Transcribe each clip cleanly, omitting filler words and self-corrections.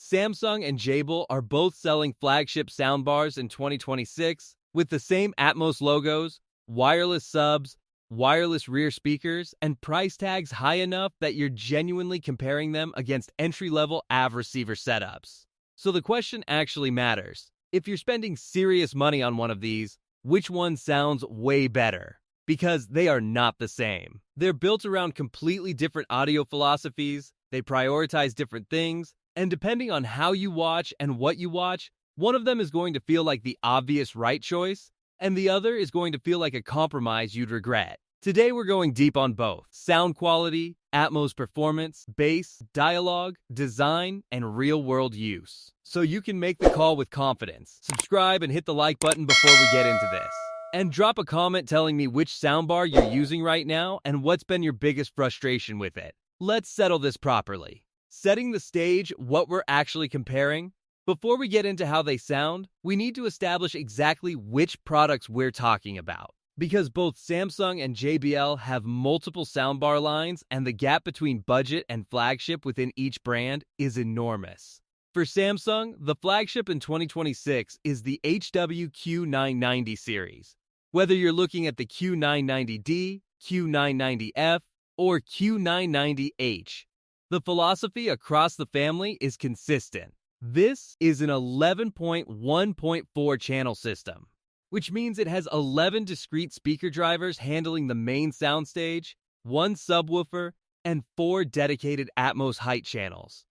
Samsung and JBL are both selling flagship soundbars in 2026 with the same Atmos logos, wireless subs, wireless rear speakers, and price tags high enough that you're genuinely comparing them against entry-level AV receiver setups. So the question actually matters. If you're spending serious money on one of these, which one sounds way better? Because they are not the same. They're built around completely different audio philosophies, they prioritize different things, and depending on how you watch and what you watch, one of them is going to feel like the obvious right choice, and the other is going to feel like a compromise you'd regret. Today we're going deep on both sound quality, Atmos performance, bass, dialogue, design, and real-world use. So you can make the call with confidence. Subscribe and hit the like button before we get into this. And drop a comment telling me which soundbar you're using right now and what's been your biggest frustration with it. Let's settle this properly. Setting the stage, what we're actually comparing. Before we get into how they sound, we need to establish exactly which products we're talking about. Because both Samsung and JBL have multiple soundbar lines and the gap between budget and flagship within each brand is enormous. For Samsung, the flagship in 2026 is the HW-Q990 series. Whether you're looking at the Q990D, Q990F, or Q990H, the philosophy across the family is consistent. This is an 11.1.4 channel system, which means it has 11 discrete speaker drivers handling the main soundstage, 1 subwoofer, and 4 dedicated Atmos height channels.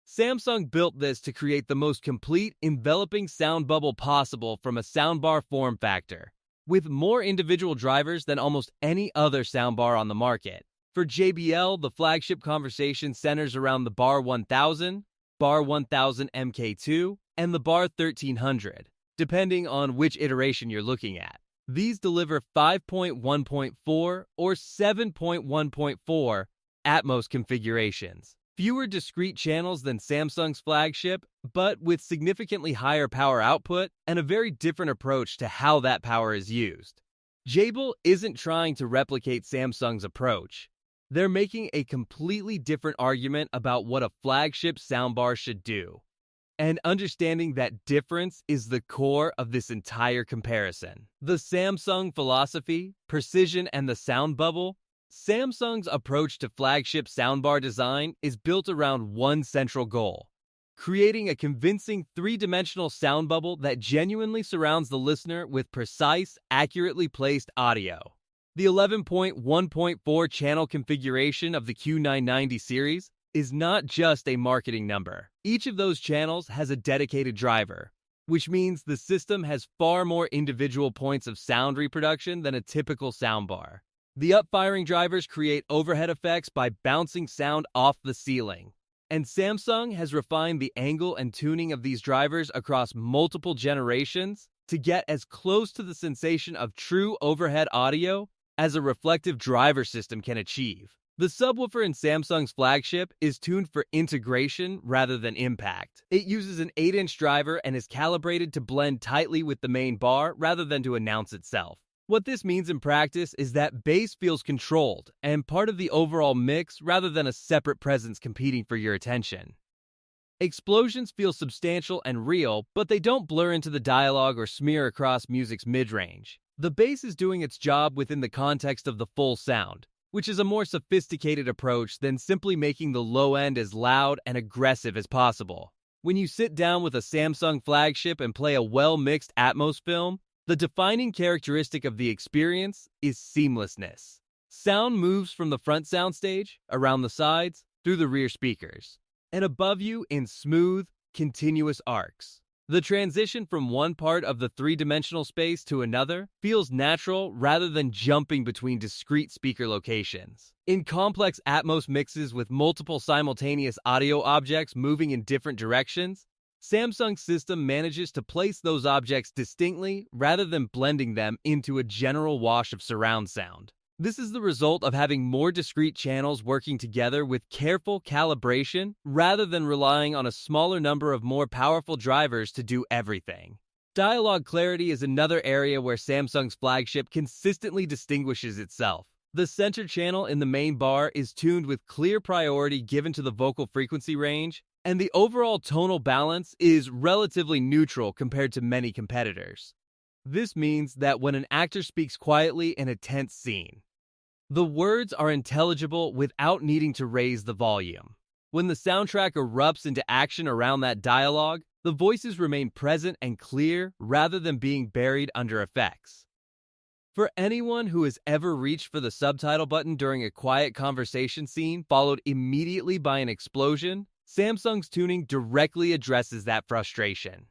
Samsung built this to create the most complete, enveloping sound bubble possible from a soundbar form factor, with more individual drivers than almost any other soundbar on the market. For JBL, the flagship conversation centers around the Bar 1000, Bar 1000 MK2, and the Bar 1300, depending on which iteration you're looking at. These deliver 5.1.4 or 7.1.4 Atmos configurations. Fewer discrete channels than Samsung's flagship, but with significantly higher power output and a very different approach to how that power is used. JBL isn't trying to replicate Samsung's approach. They're making a completely different argument about what a flagship soundbar should do. And understanding that difference is the core of this entire comparison. The Samsung philosophy, precision, and the sound bubble. Samsung's approach to flagship soundbar design is built around one central goal: creating a convincing three-dimensional sound bubble that genuinely surrounds the listener with precise, accurately placed audio. The 11.1.4 channel configuration of the Q990 series is not just a marketing number. Each of those channels has a dedicated driver, which means the system has far more individual points of sound reproduction than a typical soundbar. The up-firing drivers create overhead effects by bouncing sound off the ceiling. And Samsung has refined the angle and tuning of these drivers across multiple generations to get as close to the sensation of true overhead audio as a reflective driver system can achieve. The subwoofer in Samsung's flagship is tuned for integration rather than impact. It uses an 8-inch driver and is calibrated to blend tightly with the main bar rather than to announce itself. What this means in practice is that bass feels controlled and part of the overall mix rather than a separate presence competing for your attention. Explosions feel substantial and real, but they don't blur into the dialogue or smear across music's mid-range. The bass is doing its job within the context of the full sound, which is a more sophisticated approach than simply making the low end as loud and aggressive as possible. When you sit down with a Samsung flagship and play a well-mixed Atmos film, the defining characteristic of the experience is seamlessness. Sound moves from the front soundstage, around the sides, through the rear speakers, and above you in smooth, continuous arcs. The transition from one part of the three-dimensional space to another feels natural rather than jumping between discrete speaker locations. In complex Atmos mixes with multiple simultaneous audio objects moving in different directions, Samsung's system manages to place those objects distinctly rather than blending them into a general wash of surround sound. This is the result of having more discrete channels working together with careful calibration rather than relying on a smaller number of more powerful drivers to do everything. Dialogue clarity is another area where Samsung's flagship consistently distinguishes itself. The center channel in the main bar is tuned with clear priority given to the vocal frequency range, and the overall tonal balance is relatively neutral compared to many competitors. This means that when an actor speaks quietly in a tense scene, the words are intelligible without needing to raise the volume. When the soundtrack erupts into action around that dialogue, the voices remain present and clear rather than being buried under effects. For anyone who has ever reached for the subtitle button during a quiet conversation scene followed immediately by an explosion, Samsung's tuning directly addresses that frustration.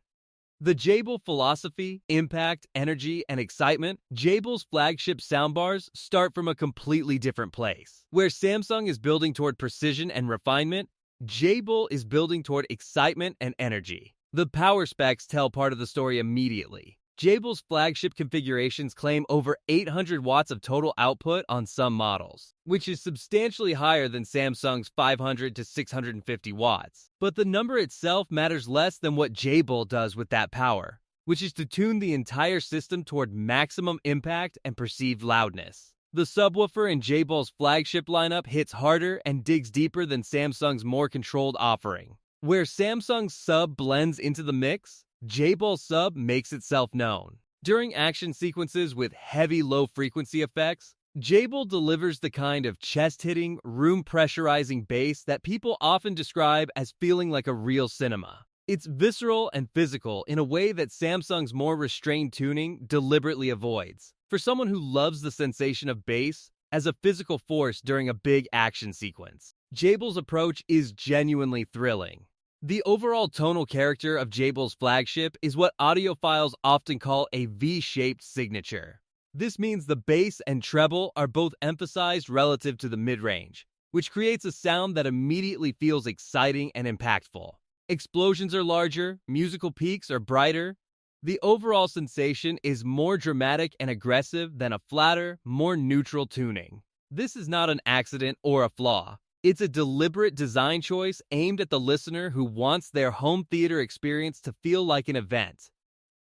The JBL philosophy, impact, energy, and excitement, JBL's flagship soundbars start from a completely different place. Where Samsung is building toward precision and refinement, JBL is building toward excitement and energy. The power specs tell part of the story immediately. JBL's flagship configurations claim over 800 watts of total output on some models, which is substantially higher than Samsung's 500 to 650 watts. But the number itself matters less than what JBL does with that power, which is to tune the entire system toward maximum impact and perceived loudness. The subwoofer in JBL's flagship lineup hits harder and digs deeper than Samsung's more controlled offering. Where Samsung's sub blends into the mix, JBL sub makes itself known. During action sequences with heavy low-frequency effects, JBL delivers the kind of chest-hitting, room-pressurizing bass that people often describe as feeling like a real cinema. It's visceral and physical in a way that Samsung's more restrained tuning deliberately avoids. For someone who loves the sensation of bass as a physical force during a big action sequence, JBL's approach is genuinely thrilling. The overall tonal character of JBL's flagship is what audiophiles often call a V-shaped signature. This means the bass and treble are both emphasized relative to the mid-range, which creates a sound that immediately feels exciting and impactful. Explosions are larger, musical peaks are brighter. The overall sensation is more dramatic and aggressive than a flatter, more neutral tuning. This is not an accident or a flaw. It's a deliberate design choice aimed at the listener who wants their home theater experience to feel like an event,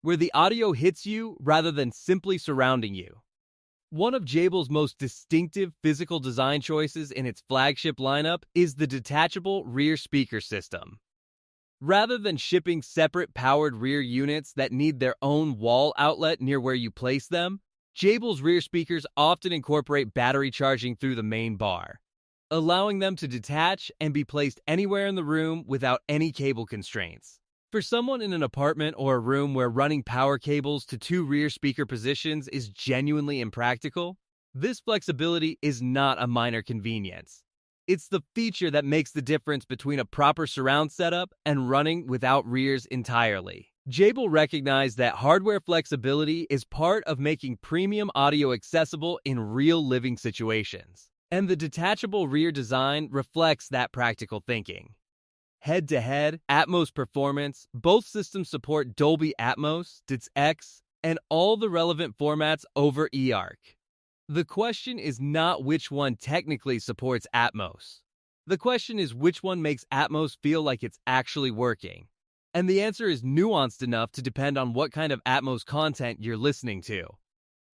where the audio hits you rather than simply surrounding you. One of JBL's most distinctive physical design choices in its flagship lineup is the detachable rear speaker system. Rather than shipping separate powered rear units that need their own wall outlet near where you place them, JBL's rear speakers often incorporate battery charging through the main bar, allowing them to detach and be placed anywhere in the room without any cable constraints. For someone in an apartment or a room where running power cables to two rear speaker positions is genuinely impractical, this flexibility is not a minor convenience. It's the feature that makes the difference between a proper surround setup and running without rears entirely. JBL recognized that hardware flexibility is part of making premium audio accessible in real living situations, and the detachable rear design reflects that practical thinking. Head-to-head, Atmos performance, both systems support Dolby Atmos, DTS, and all the relevant formats over eARC. The question is not which one technically supports Atmos. The question is which one makes Atmos feel like it's actually working. And the answer is nuanced enough to depend on what kind of Atmos content you're listening to.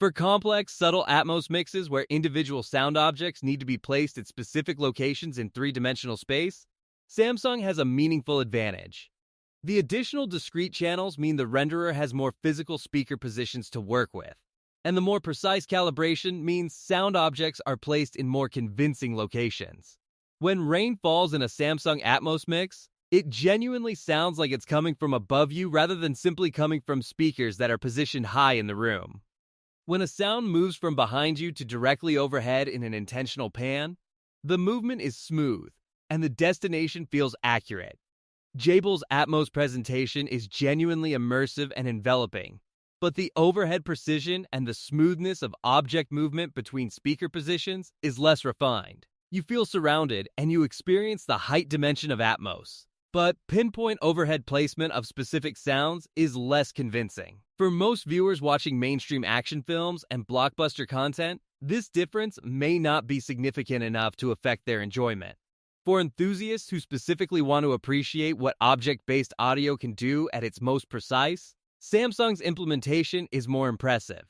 For complex, subtle Atmos mixes where individual sound objects need to be placed at specific locations in three-dimensional space, Samsung has a meaningful advantage. The additional discrete channels mean the renderer has more physical speaker positions to work with, and the more precise calibration means sound objects are placed in more convincing locations. When rain falls in a Samsung Atmos mix, it genuinely sounds like it's coming from above you rather than simply coming from speakers that are positioned high in the room. When a sound moves from behind you to directly overhead in an intentional pan, the movement is smooth, and the destination feels accurate. JBL's Atmos presentation is genuinely immersive and enveloping, but the overhead precision and the smoothness of object movement between speaker positions is less refined. You feel surrounded, and you experience the height dimension of Atmos. But pinpoint overhead placement of specific sounds is less convincing. For most viewers watching mainstream action films and blockbuster content, this difference may not be significant enough to affect their enjoyment. For enthusiasts who specifically want to appreciate what object-based audio can do at its most precise, Samsung's implementation is more impressive.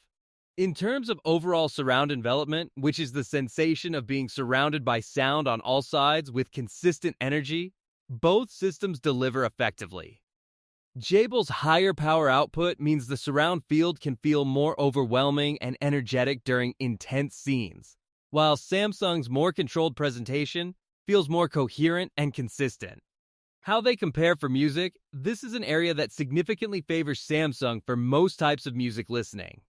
In terms of overall surround envelopment, which is the sensation of being surrounded by sound on all sides with consistent energy, Both systems deliver effectively. JBL's higher power output means the surround field can feel more overwhelming and energetic during intense scenes, while Samsung's more controlled presentation feels more coherent and consistent. How they compare for music, this is an area that significantly favors Samsung for most types of music listening.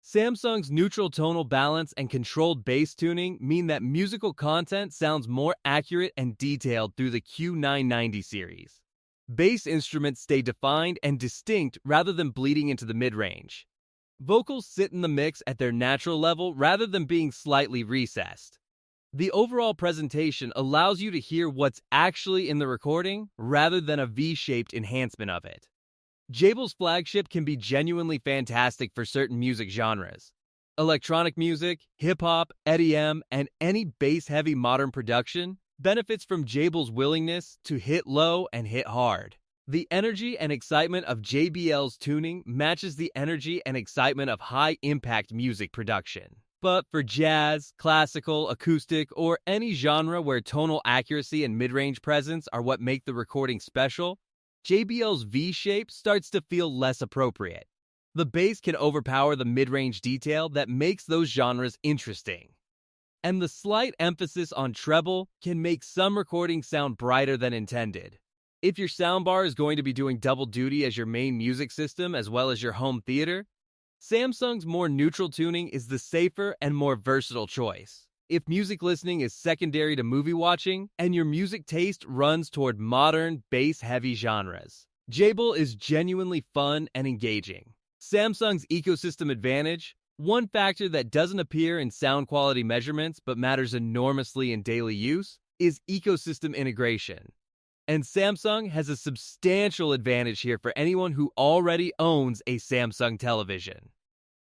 Samsung's neutral tonal balance and controlled bass tuning mean that musical content sounds more accurate and detailed through the Q990 series. Bass instruments stay defined and distinct rather than bleeding into the mid-range. Vocals sit in the mix at their natural level rather than being slightly recessed. The overall presentation allows you to hear what's actually in the recording rather than a V-shaped enhancement of it. JBL's flagship can be genuinely fantastic for certain music genres. Electronic music, hip-hop, EDM, and any bass-heavy modern production benefits from JBL's willingness to hit low and hit hard. The energy and excitement of JBL's tuning matches the energy and excitement of high-impact music production. But for jazz, classical, acoustic, or any genre where tonal accuracy and mid-range presence are what make the recording special, JBL's V-shape starts to feel less appropriate. The bass can overpower the mid-range detail that makes those genres interesting. And the slight emphasis on treble can make some recordings sound brighter than intended. If your soundbar is going to be doing double duty as your main music system as well as your home theater, Samsung's more neutral tuning is the safer and more versatile choice. If music listening is secondary to movie watching and your music taste runs toward modern, bass-heavy genres, JBL is genuinely fun and engaging. Samsung's ecosystem advantage, one factor that doesn't appear in sound quality measurements but matters enormously in daily use, is ecosystem integration. And Samsung has a substantial advantage here for anyone who already owns a Samsung television.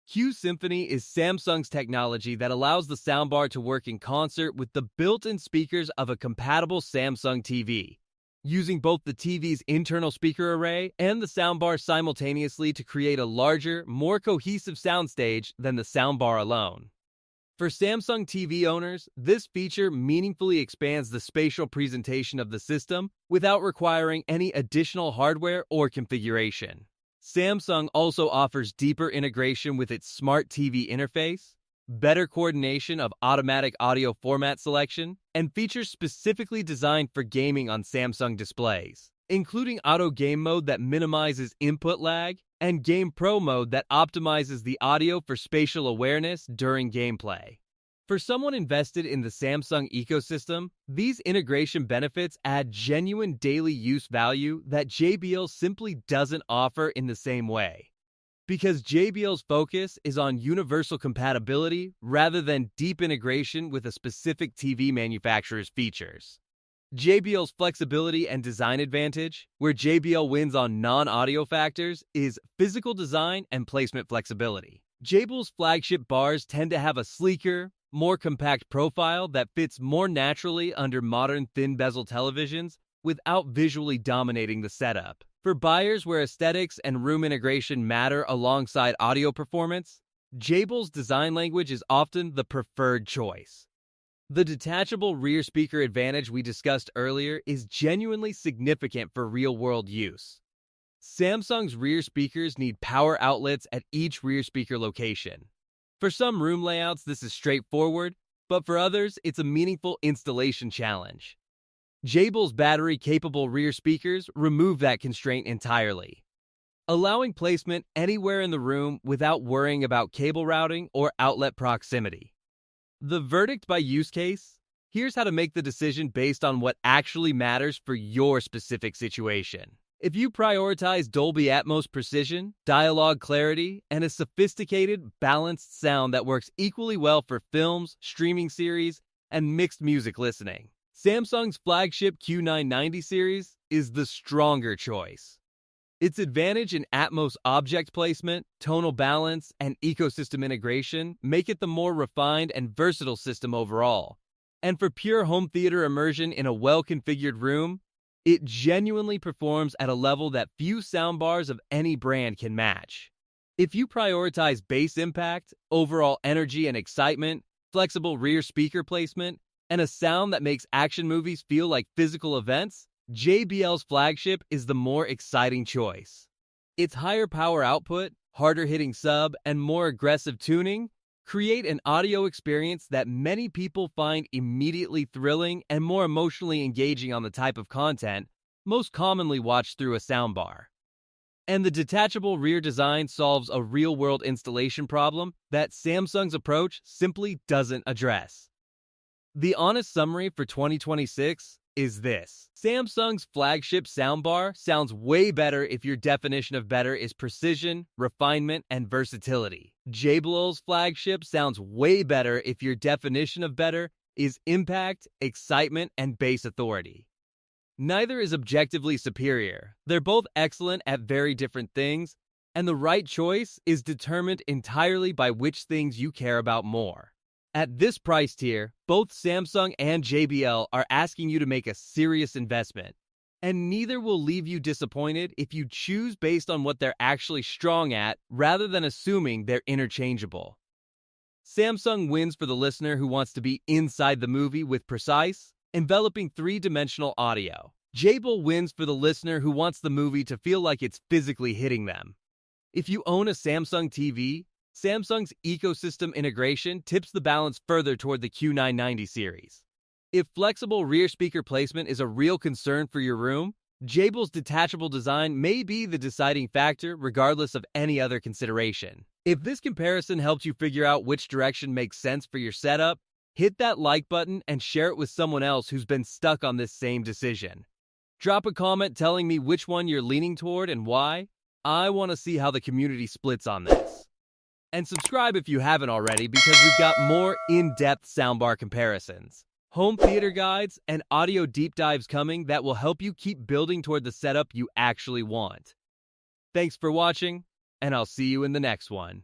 Q Symphony is Samsung's technology that allows the soundbar to work in concert with the built-in speakers of a compatible Samsung TV, using both the TV's internal speaker array and the soundbar simultaneously to create a larger, more cohesive soundstage than the soundbar alone. For Samsung TV owners, this feature meaningfully expands the spatial presentation of the system without requiring any additional hardware or configuration. Samsung also offers deeper integration with its smart TV interface, better coordination of automatic audio format selection, and features specifically designed for gaming on Samsung displays, including Auto Game Mode that minimizes input lag and Game Pro Mode that optimizes the audio for spatial awareness during gameplay. For someone invested in the Samsung ecosystem, these integration benefits add genuine daily use value that JBL simply doesn't offer in the same way. Because JBL's focus is on universal compatibility rather than deep integration with a specific TV manufacturer's features. JBL's flexibility and design advantage, where JBL wins on non-audio factors, is physical design and placement flexibility. JBL's flagship bars tend to have a sleeker, more compact profile that fits more naturally under modern thin bezel televisions without visually dominating the setup. For buyers where aesthetics and room integration matter alongside audio performance, JBL's design language is often the preferred choice. The detachable rear speaker advantage we discussed earlier is genuinely significant for real-world use. Samsung's rear speakers need power outlets at each rear speaker location. For some room layouts, this is straightforward, but for others, it's a meaningful installation challenge. JBL's battery-capable rear speakers remove that constraint entirely, allowing placement anywhere in the room without worrying about cable routing or outlet proximity. The verdict by use case? Here's how to make the decision based on what actually matters for your specific situation. If you prioritize Dolby Atmos precision, dialogue clarity, and a sophisticated, balanced sound that works equally well for films, streaming series, and mixed music listening, Samsung's flagship Q990 series is the stronger choice. Its advantage in Atmos object placement, tonal balance, and ecosystem integration make it the more refined and versatile system overall. And for pure home theater immersion in a well-configured room, it genuinely performs at a level that few soundbars of any brand can match. If you prioritize bass impact, overall energy and excitement, flexible rear speaker placement, and a sound that makes action movies feel like physical events, JBL's flagship is the more exciting choice. Its higher power output, harder hitting sub, and more aggressive tuning create an audio experience that many people find immediately thrilling and more emotionally engaging on the type of content most commonly watched through a soundbar. And the detachable rear design solves a real-world installation problem that Samsung's approach simply doesn't address. The honest summary for 2026 is this. Samsung's flagship soundbar sounds way better if your definition of better is precision, refinement, and versatility. JBL's flagship sounds way better if your definition of better is impact, excitement, and bass authority. Neither is objectively superior. They're both excellent at very different things, and the right choice is determined entirely by which things you care about more. At this price tier, both Samsung and JBL are asking you to make a serious investment, and neither will leave you disappointed if you choose based on what they're actually strong at rather than assuming they're interchangeable. Samsung wins for the listener who wants to be inside the movie with precise, enveloping three-dimensional audio. JBL wins for the listener who wants the movie to feel like it's physically hitting them. If you own a Samsung TV, Samsung's ecosystem integration tips the balance further toward the Q990 series. If flexible rear speaker placement is a real concern for your room, JBL's detachable design may be the deciding factor regardless of any other consideration. If this comparison helped you figure out which direction makes sense for your setup, hit that like button and share it with someone else who's been stuck on this same decision. Drop a comment telling me which one you're leaning toward and why. I want to see how the community splits on this. And subscribe if you haven't already because we've got more in-depth soundbar comparisons, home theater guides, and audio deep dives coming that will help you keep building toward the setup you actually want. Thanks for watching, and I'll see you in the next one.